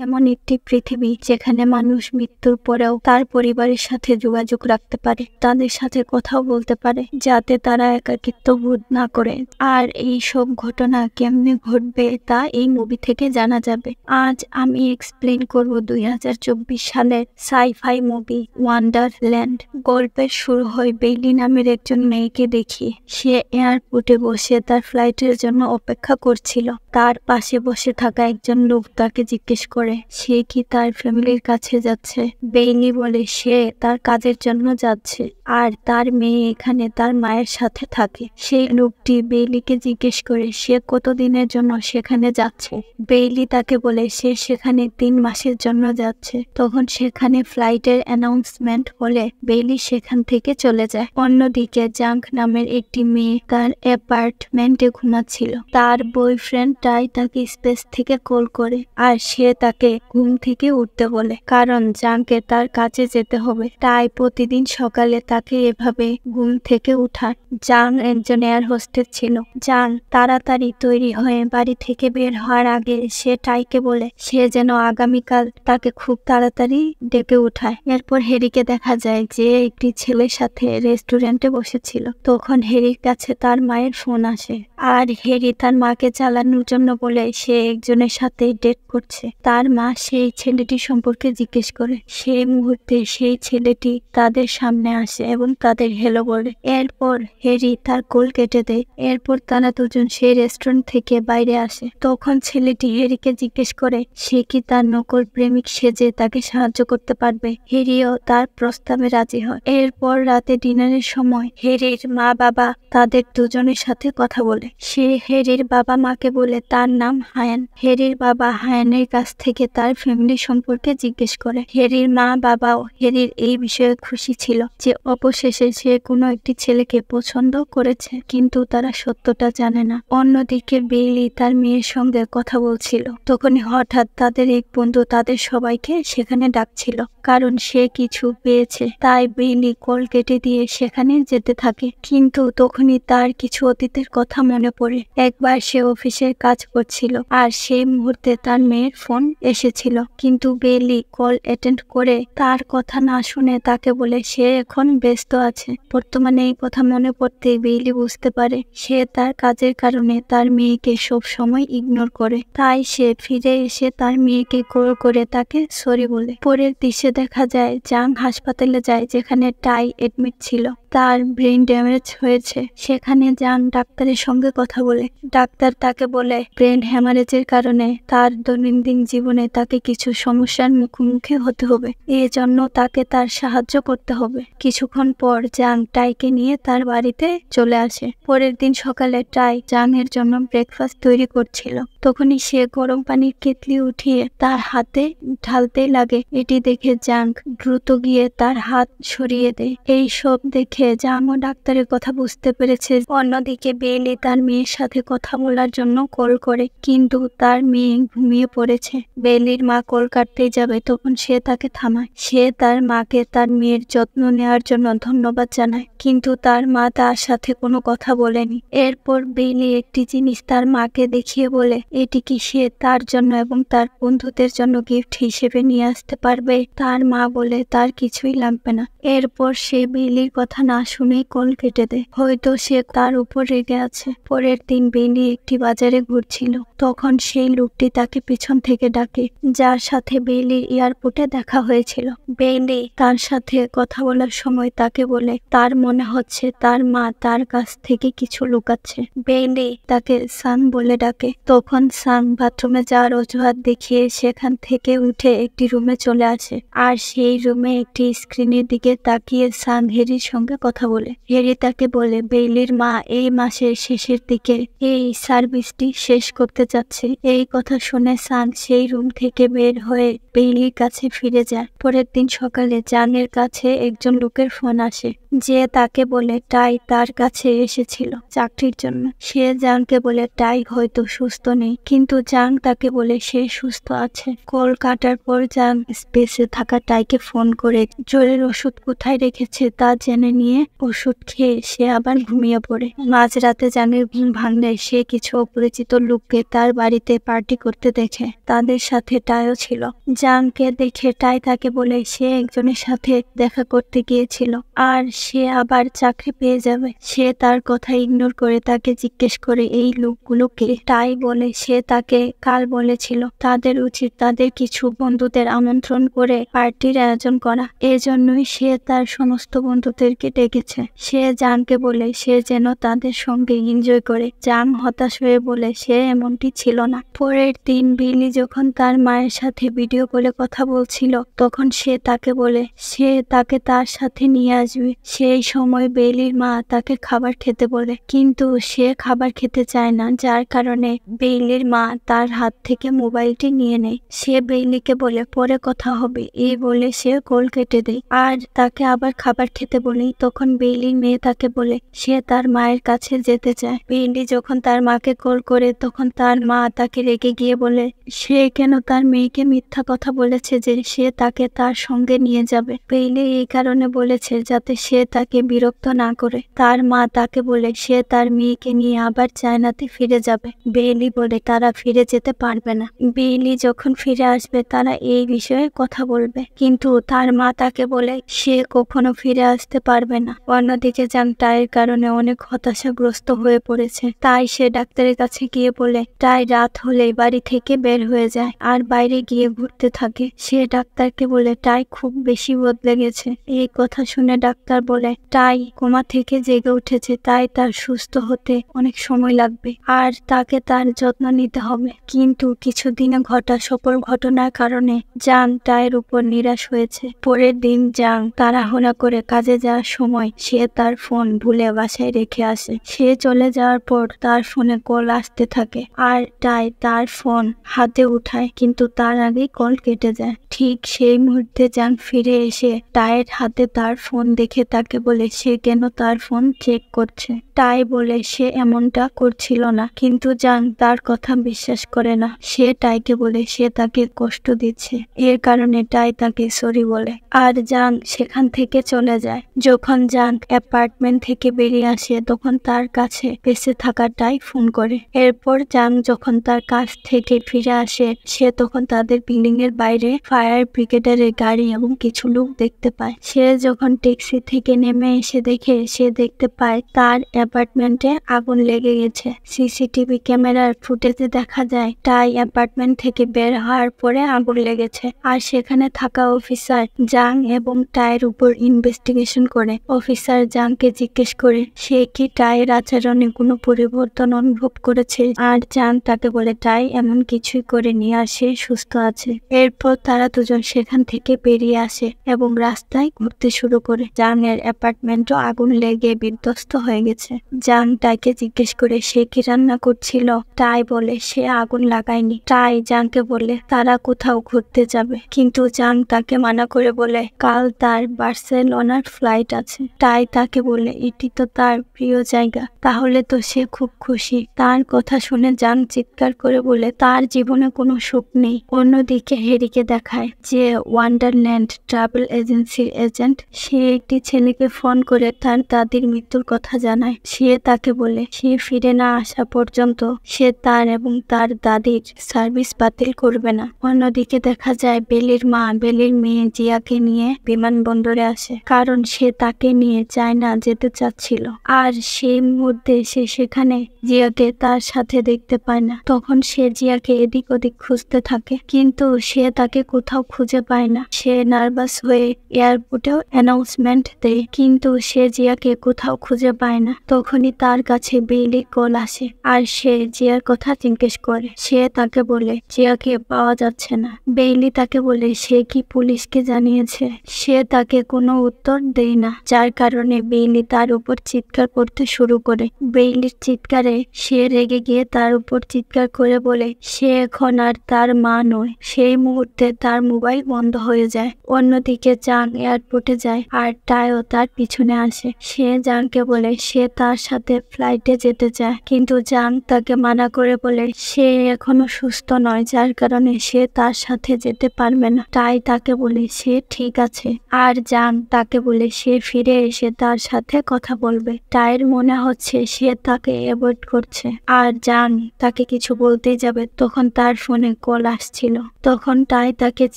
এমন একটি পৃথিবী যেখানে মানুষ মৃত্যুর পরেও তার পরিবারের সাথে যোগাযোগ রাখতে পারে, তাদের সাথে কথাও বলতে পারে, যাতে তারা একাকিত্ব বোধ না করে। আর এই সব ঘটনা কেমনে ঘটবে তা এই মুভি থেকে জানা যাবে। আজ আমি এক্সপ্লেন করব 2024 সালের সাই-ফাই মুভি ওয়ান্ডারল্যান্ড। গল্পের শুরু হয় বেইলি নামের একজন মেয়েকে দেখিয়ে। সে এয়ারপোর্টে বসে তার ফ্লাইটের জন্য অপেক্ষা করছিল। তার পাশে বসে থাকা একজন লোক তাকে জিজ্ঞেস করে সে কি তার ফ্যামিলির কাছে যাচ্ছে। বেইলি বলে সে তার কাজের জন্য যাচ্ছে আর তার মেয়ে এখানে তার মায়ের সাথে থাকে। সেই লোকটি বেইলিকে জিজ্ঞেস করে সে কতদিনের জন্য সেখানে যাচ্ছে। বেইলি তাকে বলে সে সেখানে 3 মাসের জন্য যাচ্ছে। তখন সেখানে ফ্লাইটের অ্যানাউন্সমেন্ট হলে বেইলি সেখান থেকে চলে যায়। অন্যদিকে জাঙ্ক নামের একটি মেয়ে তার অ্যাপার্টমেন্টে ঘুমাচ্ছিল। তার বয়ফ্রেন্ড টাই তাকে স্পেস থেকে কল করে আর সে তাকে ঘুম থেকে উঠতে বলে, কারণ জাঙ্কে তার কাছে যেতে হবে। টাই প্রতিদিন সকালে তাকে এভাবে ঘুম থেকে উঠায়। জাং একজন এয়ার হোস্টেস ছিল। জাং তাড়াতাড়ি তৈরি হয়ে বাড়ি থেকে বের হওয়ার আগে সে টাইকে বলে সে যেন আগামীকাল তাকে খুব তাড়াতাড়ি ডেকে উঠায়। এরপর হ্যারিকে দেখা যায় যে একটি ছেলের সাথে রেস্টুরেন্টে বসেছিল। তখন হ্যারির কাছে তার মায়ের ফোন আসে আর হ্যারি তার মাকে চালানোর জন্য বলে সে একজনের সাথে ডেট করছে। তার মা সেই ছেলেটি সম্পর্কে জিজ্ঞেস করে। সেই মুহূর্তে সেই ছেলেটি তাদের সামনে আসে এবং তাদের হেলো বলে। এরপর হ্যারি তার কোল কেটে দেয়। এরপর তারা দুজন সেই রেস্টুরেন্ট থেকে বাইরে আসে। তখন ছেলেটি হ্যারিকে জিজ্ঞেস করে সে কি তার নকল প্রেমিক সেজে তাকে সাহায্য করতে পারবে। হ্যারিও তার প্রস্তাবে রাজি হয়। এরপর রাতে ডিনারের সময় হ্যারির মা বাবা তাদের দুজনের সাথে কথা বলে। সে হ্যারির বাবা মাকে বলে তার নাম হায়ান। হ্যারির বাবা হায়ানের কাছ থেকে তার ফ্যামিলি সম্পর্কে জিজ্ঞেস করে। হ্যারির মা বাবাও হ্যারির এই বিষয়ে খুশি ছিল যে অবশেষে সে কোনো একটি ছেলেকে পছন্দ করেছে, কিন্তু তারা সত্যটা জানে না। অন্যদিকে বেইলি তার মেয়ের সঙ্গে কথা বলছিল। তখনই হঠাৎ তাদের এক বন্ধু তাদের সবাইকে সেখানে ডাকছিল, কারণ সে কিছু পেয়েছে। তাই বেইলি কল কেটে দিয়ে সেখানে যেতে থাকে। কিন্তু তখনই তার কিছু অতীতের কথা মনে পড়ে। একবার সে অফিসের কাজ করছিল আর সেই মুহূর্তে তার মেয়ের ফোন এসেছিল, কিন্তু বেইলি কল অ্যাটেন্ড করে তার কথা না শুনে তাকে বলে সে এখন ব্যস্ত আছে। বর্তমানে এই কথা মনে পড়তেই বেইলি বুঝতে পারে সে তার কাজের কারণে তার মেয়েকে সব সময় ইগনোর করে। তাই সে ফিরে এসে তার মেয়েকে কল করে তাকে সরি বলে। পরের দৃশ্যে দেখা যায় জাং হাসপাতালে যায় যেখানে টাই এডমিট ছিল। তার ব্রেন ড্যামেজ হয়েছে। সেখানে জাং ডাক্তারের সঙ্গে কথা বলে। ডাক্তার তাকে বলে ব্রেন হ্যামারেজের কারণে তার দৈনন্দিন জীবনে তাকে কিছু সমস্যার মুখোমুখি হতে হবে, এজন্য তাকে তার সাহায্য করতে হবে। কিছুক্ষণ পর জাং টাইকে নিয়ে তার বাড়িতে চলে আসে। পরের দিন সকালে টাই জাং এর জন্য ব্রেকফাস্ট তৈরি করছিল। তখনই সে গরম পানির কেটলি উঠিয়ে তার হাতে ঢালতে লাগে। এটি দেখে জাং দ্রুত গিয়ে তার হাত সরিয়ে দেয়। এই সব দেখে জাংও ডাক্তারের কথা বুঝতে পেরেছে। অন্যদিকে বেইলি তার মেয়ের সাথে কথা বলার জন্য কল করে, কিন্তু তার মেয়ে ঘুমিয়ে পড়েছে। বেইলির মা কল কাটতেই যাবে, তখন সে তাকে থামায়। সে তার মাকে তার মেয়ের যত্ন নেওয়ার জন্য ধন্যবাদ জানায়, কিন্তু তার মা তার সাথে কোনো কথা বলেনি। এরপর বেইলি একটি জিনিস তার মাকে দেখিয়ে বলে এটি কি সে তার জন্য এবং তার বন্ধুদের জন্য গিফট হিসেবে নিয়ে আসতে পারবে। তার মা বলে তার কিছুই লাগবে না। এরপর সে বেইলির কথা না শুনেই কল কেটে দেয়। হয়তো সে তার উপর রেগে আছে। পরের দিন বেইলি একটি বাজারে ঘুরছিল। তখন সেই লোকটি তাকে পিছন থেকে ডাকে, যার সাথে বেইলির এয়ারপোর্টে দেখা হয়েছিল। বেইলি তার সাথে কথা বলার সময় তাকে বলে তার মনে হচ্ছে তার মা তার কাছ থেকে কিছু লুকাচ্ছে। বেইলি তাকে সান বলে ডাকে। তখন সান বাথরুমে যাওয়ার অজুহাত দেখিয়ে সেখান থেকে উঠে একটি রুমে চলে আসে। আর সেই রুমে একটি স্ক্রিনের দিকে তাকিয়ে সান হ্যারির সঙ্গে কথা বলে। হ্যারি তাকে বলে বেইলির মা এই মাসের শেষের দিকে এই সার্ভিসটি শেষ করতে যাচ্ছে। এই কথা শুনে সান সেই রুম থেকে বের হয়ে বেইলির কাছে ফিরে যায়। পরের দিন সকালে জাংয়ের কাছে একজন লোকের ফোন আসে, যে তাকে বলে টাই তার কাছে এসেছিল চাকরির জন্য। সে জাংকে বলে টাই হয়তো সুস্থ নেই, কিন্তু জাং তাকে বলে সে সুস্থ আছে। কল কাটার পর জাং স্পেসে থাকা টাইকে ফোন করে জ্বরের ওষুধ কোথায় রেখেছে তা জেনে নিয়ে নিয়ে ওষুধ খেয়ে সে আবার ঘুমিয়ে পড়ে। মাঝরাতে জানের ঘুম ভাঙলে সে কিছু অপরিচিত লোককে তার বাড়িতে পার্টি করতে দেখে। তাদের সাথে টাইও ছিল। জাংকে দেখে টাই তাকে বলে সে একজনের সাথে দেখা করতে গিয়েছিল আর সে আবার চাকরি পেয়ে যাবে। সে তার কথা ইগনোর করে তাকে জিজ্ঞেস করে এই লোকগুলোকে। টাই বলে সে তাকে কাল বলেছিল তাদের উচিত তাদের কিছু বন্ধুদের আমন্ত্রণ করে পার্টির আয়োজন করা, এজন্যই সে তার সমস্ত বন্ধুদেরকে ডেকেছে। সে জাংকে বলে সে যেন তাদের সঙ্গে এনজয় করে। জাং হতাশ হয়ে বলে সে এমনটি ছিল না। পরের দিন বিলি যখন তার মায়ের সাথে ভিডিও কলে কথা বলছিল তখন সে তাকে বলে সে তাকে তার সাথে নিয়ে আসবে। সেই সময় বেইলির মা তাকে খাবার খেতে বলে, কিন্তু সে খাবার খেতে চায় না, যার কারণে বেইলির মা তার হাত থেকে মোবাইলটি নিয়ে নেয়। সে বেইলিকে বলে পরে কথা হবে, এই বলে সে কল কেটে দেয় আর তাকে আবার খাবার খেতে বলে। তখন বেইলির মেয়ে তাকে বলে সে তার মায়ের কাছে যেতে চায়। বেইলি যখন তার মাকে কল করে তখন তার মা তাকে রেগে গিয়ে বলে সে কেন তার মেয়েকে মিথ্যা কথা বলেছে যে সে তাকে তার সঙ্গে নিয়ে যাবে। বেইলি এই কারণে বলেছে যাতে সে তাকে বিরক্ত না করে। তার মা তাকে বলে সে তার মেয়েকে নিয়ে আবার চায়নাতে ফিরে যাবে। বেইলি বলে তারা ফিরে যেতে পারবে না। বেইলি যখন ফিরে আসবে তারা এই বিষয়ে কথা বলবে, কিন্তু তার মা তাকে বলে সে কখনো ফিরে আসতে পারবে না। অন্যদিকে জাং টাইয়ের কারণে অনেক হতাশাগ্রস্ত হয়ে পড়েছে। তাই সে ডাক্তারের কাছে গিয়ে বলে টাই রাত হলে বাড়ি থেকে বের হয়ে যায় আর বাইরে গিয়ে ঘুরতে থাকে। সে ডাক্তারকে বলে টাই খুব বেশি বদলে গেছে। এই কথা শুনে ডাক্তার বলে টাই কোমা থেকে জেগে উঠেছে, তাই তার সুস্থ হতে অনেক সময় লাগবে আর তাকে তার যত্ন নিতে হবে। কিন্তু কিছুদিনে ঘটা সকল ঘটনার কারণে জাং টাইয়ের উপর নিরাশ হয়েছে। পরের দিন জাং তাড়াহুড়া করে কাজে যাওয়ার সময় সে তার ফোন ভুলে বাসায় রেখে আসে। সে চলে যাওয়ার পর তার ফোনে কল আসতে থাকে আর টাই তার ফোন হাতে উঠায়, কিন্তু তার আগেই কল কেটে যায়। ঠিক সেই মুহূর্তে জাং ফিরে এসে টাইয়ের হাতে তার ফোন দেখে তাকে বলে সে কেন তার ফোন চেক করছে। টাই বলে সে এমনটা করছিল না, কিন্তু জাং তার কথা বিশ্বাস করে না। সে টাইকে বলে সে তাকে কষ্ট দিচ্ছে, এর কারণে টাই তাকে সরি বলে আর জাং সেখান থেকে চলে যায়। যখন জাং অ্যাপার্টমেন্ট থেকে বেরিয়ে আসে তখন তার কাছে বেঁচে থাকা টাই ফোন করে। এরপর জাং যখন তার কাছ থেকে ফিরে আসে সে তখন তাদের বিল্ডিং এর বাইরে ফায়ার ব্রিগেডের গাড়ি এবং কিছু লোক দেখতে পায়। সে যখন ট্যাক্সি থেকে নেমে এসে দেখে সে দেখতে পায় তার অ্যাপার্টমেন্টে আগুন লেগে গেছে। সিসিটিভি ক্যামেরার ফুটেজে দেখা যায় টাই অ্যাপার্টমেন্ট থেকে বের হওয়ার পরে আগুন লেগেছে আর সেখানে থাকা অফিসার জাং এবং টাইয়ের উপর ইনভেস্টিগেশন করে। অফিসার জাংকে জিজ্ঞেস করে সে কি টাইয়ের আচরণে কোনো পরিবর্তন অনুভব করেছে আর জাং তাকে বলে টাই এমন কিছুই করেনি আর সে সুস্থ আছে। এরপর তারা দুজন সেখান থেকে বেরিয়ে আসে এবং রাস্তায় ঘুরতে শুরু করে। জাং এর অ্যাপার্টমেন্টও আগুন লেগে বিধ্বস্ত হয়ে গেছে। জাং টাইকে জিজ্ঞেস করে সে কি রান্না করছিল। টাই বলে সে আগুন লাগায়নি। টাই জাংকে বলে তারা কোথাও ঘুরতে যাবে, কিন্তু জাং তাকে মানা করে বলে কাল তার বার্সেলোনার ফ্লাইট আছে। টাই তাকে বলে এটি তো তার প্রিয় জায়গা, তাহলে তো সে খুব খুশি। তার কথা শুনে জাং চিৎকার করে বলে তার জীবনে কোনো সুখ নেই। অন্যদিকে হেরিকে দেখায় যে ওয়ান্ডারল্যান্ড ট্রাভেল এজেন্সির এজেন্ট। সে একটি ছেলেকে ফোন করে তার দাদির মৃত্যুর কথা জানায়। সে তাকে বলে সে ফিরে না আসা পর্যন্ত সে তার এবং তার দাদির সার্ভিস বাতিল করবে না। অন্যদিকে দেখা যায় বেলির মা বেলির মেয়ে জিয়াকে নিয়ে বিমানবন্দরে আসে, কারণ সে তাকে নিয়ে চায়না যেতে চাচ্ছিল। আর সেই মুহূর্তে সে সেখানে জিয়াকে তার সাথে দেখতে পায় না। তখন সে জিয়াকে এদিক ওদিক খুঁজতে থাকে, কিন্তু সে তাকে কোথাও খুঁজে পায় না। সে নার্ভাস হয়ে এয়ারপোর্টেও অ্যানাউন্সমেন্ট দেয়, কিন্তু সে জিয়াকে কোথাও খুঁজে পায় না। তখনই তার কাছে বেইলির কল আসে আর সে জিয়ার কথা জিজ্ঞেস করে। সে তাকে বলে জিয়াকে পাওয়া যাচ্ছে না। বেইলি তাকে বলে সে কি পুলিশকে জানিয়েছে। সে তাকে কোনো উত্তর দেয় না, যার কারণে বেইলি তার উপর চিৎকার করতে শুরু করে। বেইলির চিৎকারে সে রেগে গিয়ে তার উপর চিৎকার করে বলে সে এখন আর তার মা নয়। সেই মুহূর্তে তার মোবাইল বন্ধ হয়ে যায়। অন্যদিকে জাং এয়ারপোর্টে যায় আর টাইও তার পিছনে আসে। সে জাংকে বলে সে তার সাথে ফ্লাইটে যেতে চায়, কিন্তু জাং তাকে মানা করে বলে সে এখনো সুস্থ নয়, যার কারণে সে তার সাথে যেতে পারবে না। টাই তাকে বলে সে ঠিক আছে আর জাং তাকে বলে সে ফিরে ফিরে এসে তার সাথে কথা বলবে। টাইয়ের মনে হচ্ছে সে তাকে অ্যাভয়েড করছে আর জান তাকে কিছু বলতেই যাবে তখন তার ফোনে কল আসছিল। তখন টাই তাকে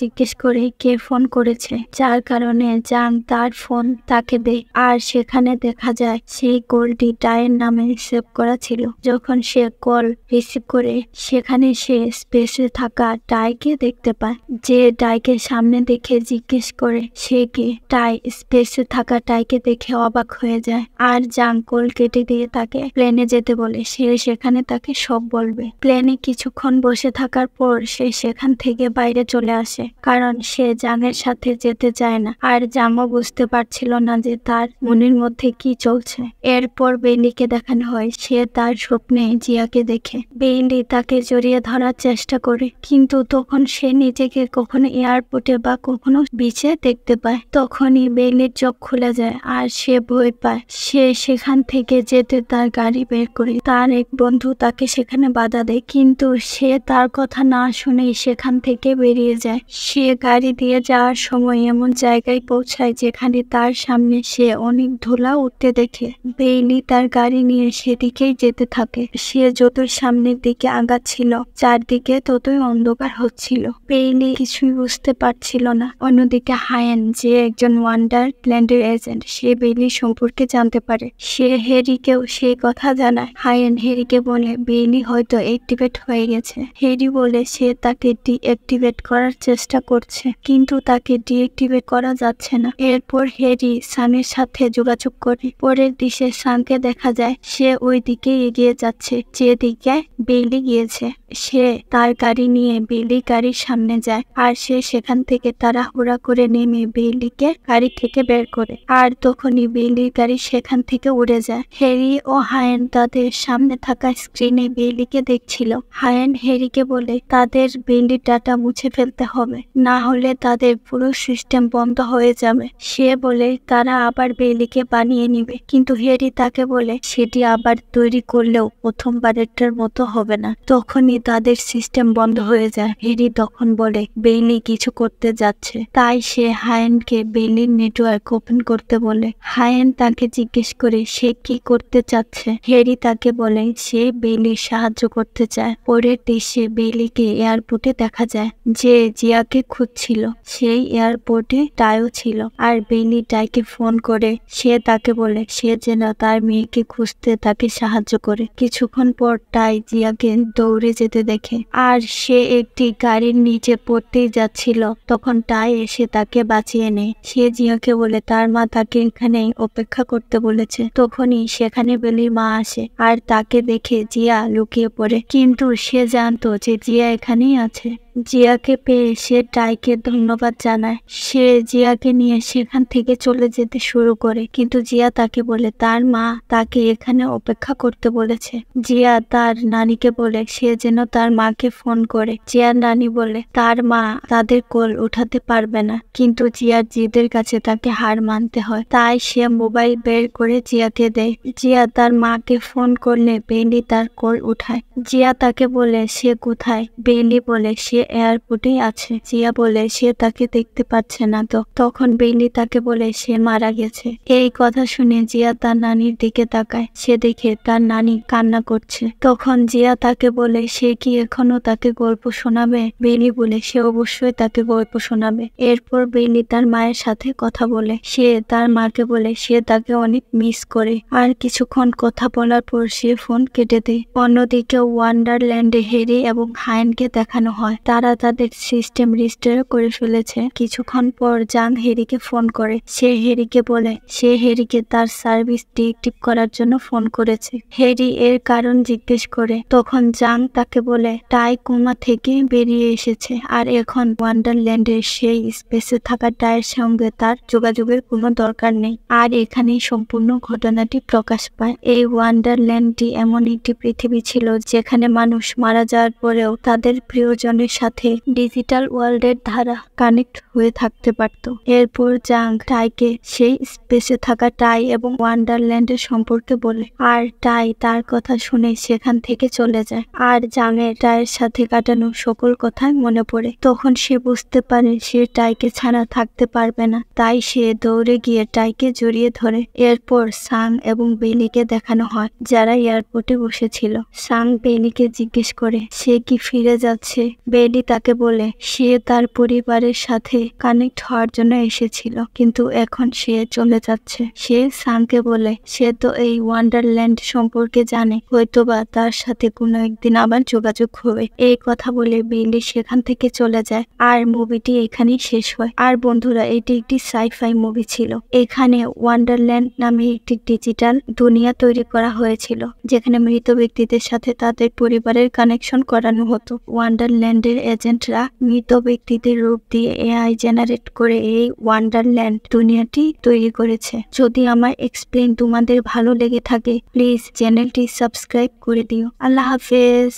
জিজ্ঞেস করে কে ফোন করেছে, যার কারণে জান তার ফোন তাকে দেয় আর সেখানে দেখা যায় সেই কলটি টাইয়ের নামে সেভ করা ছিল। যখন সে কল রিসিভ করে সেখানে সে স্পেসে থাকা টাইকে দেখতে পায়, যে টাইকে সামনে দেখে জিজ্ঞেস করে সে কে। টাই স্পেসে থাকা টাইকে দেখে অবাক হয়ে যায় আর জাং কল কেটে দিয়ে তাকে প্লেনে যেতে বলে। সে সেখানে তাকে সব বলবে। প্লেনে কিছুক্ষণ বসে থাকার পর সে সেখান থেকে বাইরে চলে আসে, কারণ সে জাংয়ের সাথে যেতে চায় না আর জাংও বুঝতে পারছিল না যে তার মনের মধ্যে কি চলছে। এরপর বেইলিকে দেখানো হয় সে তার স্বপ্নে জিয়াকে দেখে। বেইলি তাকে জড়িয়ে ধরার চেষ্টা করে, কিন্তু তখন সে নিজেকে কখনো এয়ারপোর্টে বা কখনো বিচে দেখতে পায়। তখনই বেইলির চোখ খুলে যায় আর সে ভয় পায়। সে সেখান থেকে যেতে তার গাড়ি বের করে। তার এক বন্ধু তাকে সেখানে বাধা দেয়, কিন্তু সে তার কথা না শুনেই সেখান থেকে বেরিয়ে যায়। সে গাড়ি দিয়ে যাওয়ার সময় এমন জায়গায় পৌঁছায় যেখানে তার সামনে সে অনেক ধুলা উঠতে দেখে। বেইলি তার গাড়ি নিয়ে সেদিকেই যেতে থাকে। সে যতই সামনের দিকে আগাচ্ছিল চারদিকে ততই অন্ধকার হচ্ছিল। বেইলি কিছুই বুঝতে পারছিল না। অন্যদিকে হায়েন, যে একজন ওয়ান্ডারল্যান্ডের এজেন্ট, সে বেইলি সম্পর্কে জানতে পারে। সে হ্যারিকেও সেই কথা জানায়। হায়েন হ্যারিকে বলে বেইলি হয়তো অ্যাক্টিভেট হয়ে গেছে। হ্যারি বলে সে তাকে ডিঅ্যাক্টিভেট করার চেষ্টা করছে, কিন্তু তাকে ডিঅ্যাক্টিভেট করা যাচ্ছে না। এরপর হ্যারি সানের সাথে যোগাযোগ করে। পরের দিকে সানকে দেখা যায় সে ওই দিকে এগিয়ে যাচ্ছে যেদিকে বেইলি গিয়েছে। সে তার গাড়ি নিয়ে বেইলি গাড়ির সামনে যায় আর সে সেখান থেকে তাড়াহুড়া করে নেমে বেইলিকে গাড়ি থেকে বের করে। আর তখনই বেইলির গাড়ি সেখান থেকে উড়ে যায়। হ্যারি ও হায়েন তাদের সামনে থাকা স্ক্রিনে বেইলিকে দেখছিল। হায়েন হ্যারিকে বলে তাদের বেইলির ডাটা মুছে ফেলতে হবে, না হলে তাদের পুরো সিস্টেম বন্ধ হয়ে যাবে। সে বলে তারা আবার বেইলিকে বানিয়ে নিবে, কিন্তু হ্যারি তাকে বলে সেটি আবার তৈরি করলেও প্রথমবারেরটার মতো হবে না। তখনই তাদের সিস্টেম বন্ধ হয়ে যায়। হ্যারি তখন বলে বেইলি কিছু করতে যাচ্ছে, তাই সে হায়েনকে বেইলির নেটওয়ার্ক ওপেন করতে বলে। হায়েন তাকে জিজ্ঞেস করে সে কি করতে চাচ্ছে। হ্যারি তাকে বলে সে বেইলির সাহায্য করতে চায়। পরের দৃশ্যে বেইলিকে এয়ারপোর্টে দেখা যায়, যে জিয়াকে খুঁজছিল সেই এয়ারপোর্টে টাইও ছিল। আর বেইলি টাইকে ফোন করে সে তাকে বলে সে যেন তার মেয়েকে খুঁজতে তাকে সাহায্য করে। কিছুক্ষণ পর টাই জিয়াকে দৌড়ে যেতে দেখে আর সে একটি গাড়ির নিচে পড়তেই যাচ্ছিল। তখন টাই এসে তাকে বাঁচিয়ে নেয়। সে জিয়াকে বলে তার মা তাকে এখানে অপেক্ষা করতে বলেছে। তখনই সেখানে বেলির মা আসে আর তাকে দেখে জিয়া লুকিয়ে পড়ে, কিন্তু সে জানতো যে জিয়া এখানেই আছে। জিয়াকে পেয়ে সে টাইকে ধন্যবাদ জানায়। সে জিয়াকে নিয়ে সেখান থেকে চলে যেতে শুরু করে, কিন্তু জিয়া তাকে বলে তার মা তাকে এখানে অপেক্ষা করতে বলেছে। জিয়া তার নানিকে বলে সে যেন তার মাকে ফোন করে। জিয়ার নানি বলে তার মা তাদের কল উঠাতে পারবে না, কিন্তু জিয়ার জিদের কাছে তাকে হার মানতে হয়। তাই সে মোবাইল বের করে জিয়াকে দেয়। জিয়া তার মাকে ফোন করলে বেইলি তার কল উঠায়। জিয়া তাকে বলে সে কোথায়। বেইলি বলে সে এয়ারপোর্টেই আছে। জিয়া বলে সে তাকে দেখতে পাচ্ছে না। তো তখন বেইলি তাকে বলে সে মারা গেছে। এই কথা শুনে জিয়া তার নানির দিকে তাকায়। সে দেখে তার নানি কান্না করছে। তখন জিয়া তাকে বলে সে কি এখনো তাকে গল্প শোনাবে। বেইলি বলে সে অবশ্যই তাকে গল্প শোনাবে। এরপর বেইলি তার মায়ের সাথে কথা বলে। সে তার মাকে বলে সে তাকে অনেক মিস করে। আর কিছুক্ষণ কথা বলার পর সে ফোন কেটে দেয়। অন্যদিকে ওয়ান্ডারল্যান্ডে হ্যারি এবং হায়েনকে দেখানো হয় তারা তাদের সিস্টেম রিস্টোর করে ফেলেছে। কিছুক্ষণ পর জাং হ্যারিকে ফোন করে। সে হ্যারিকে বলে সে হ্যারিকে তার সার্ভিস ডিএক্টিভ করার জন্য ফোন করেছে। হ্যারি এর কারণ জিজ্ঞেস করে। তখন জাং তাকে বলে টাই কোমা থেকে বেরিয়ে এসেছে আর এখন ওয়ান্ডারল্যান্ডের সেই স্পেসে থাকা টাইয়ের সঙ্গে তার যোগাযোগের কোনো দরকার নেই। আর এখানেই সম্পূর্ণ ঘটনাটি প্রকাশ পায়। এই ওয়ান্ডারল্যান্ডটি এমন একটি পৃথিবী ছিল যেখানে মানুষ মারা যাওয়ার পরেও তাদের প্রিয়জনের সাথে সাথে ডিজিটাল ওয়ার্ল্ডের ধারা কানেক্ট হয়ে থাকতে পারত। এরপর জাং টাইকে সেই স্পেসে থাকা টাই এবং ওয়ান্ডারল্যান্ডের সম্পর্কে বলে, আর টাই তার কথা শুনে সেখান থেকে চলে যায়। আর জাংয়ের টাইয়ের সাথে কাটানো সকল কথাই মনে পড়ে। তখন সে বুঝতে পারে সে টাইকে ছাড়া থাকতে পারবে না, তাই সে দৌড়ে গিয়ে টাইকে জড়িয়ে ধরে। এরপর সাং এবং বেলিকে দেখানো হয়, যারা এয়ারপোর্টে বসেছিল। সাং বেলিকে জিজ্ঞেস করে সে কি ফিরে যাচ্ছে। বেলি তাকে বলে সে তার পরিবারের সাথে কানেক্ট হওয়ার জন্য এসেছিল, কিন্তু এখন সে চলে যাচ্ছে। সে সাংকে বলে সে তো এই ওয়ান্ডারল্যান্ড সম্পর্কে জানে, হয়তোবা তার সাথে কোনো একদিন আবার যোগাযোগ হবে। এই কথা বলে বেলি সেখান থেকে চলে যায়। আর মুভিটি এখানেই শেষ হয়। আর বন্ধুরা, এটি একটি সাইফাই মুভি ছিল। এখানে ওয়ান্ডারল্যান্ড নামে একটি ডিজিটাল দুনিয়া তৈরি করা হয়েছিল, যেখানে মৃত ব্যক্তিদের সাথে তাদের পরিবারের কানেকশন করানো হতো। ওয়ান্ডারল্যান্ডের এজেন্টরা মৃত ব্যক্তিদের রূপ দিয়ে এআই জেনারেট করে এই ওয়ান্ডারল্যান্ড দুনিয়াটি তৈরি করেছে। যদি আমার এক্সপ্লেইন তোমাদের ভালো লেগে থাকে, প্লিজ চ্যানেলটি সাবস্ক্রাইব করে দিও। আল্লাহ হাফেজ।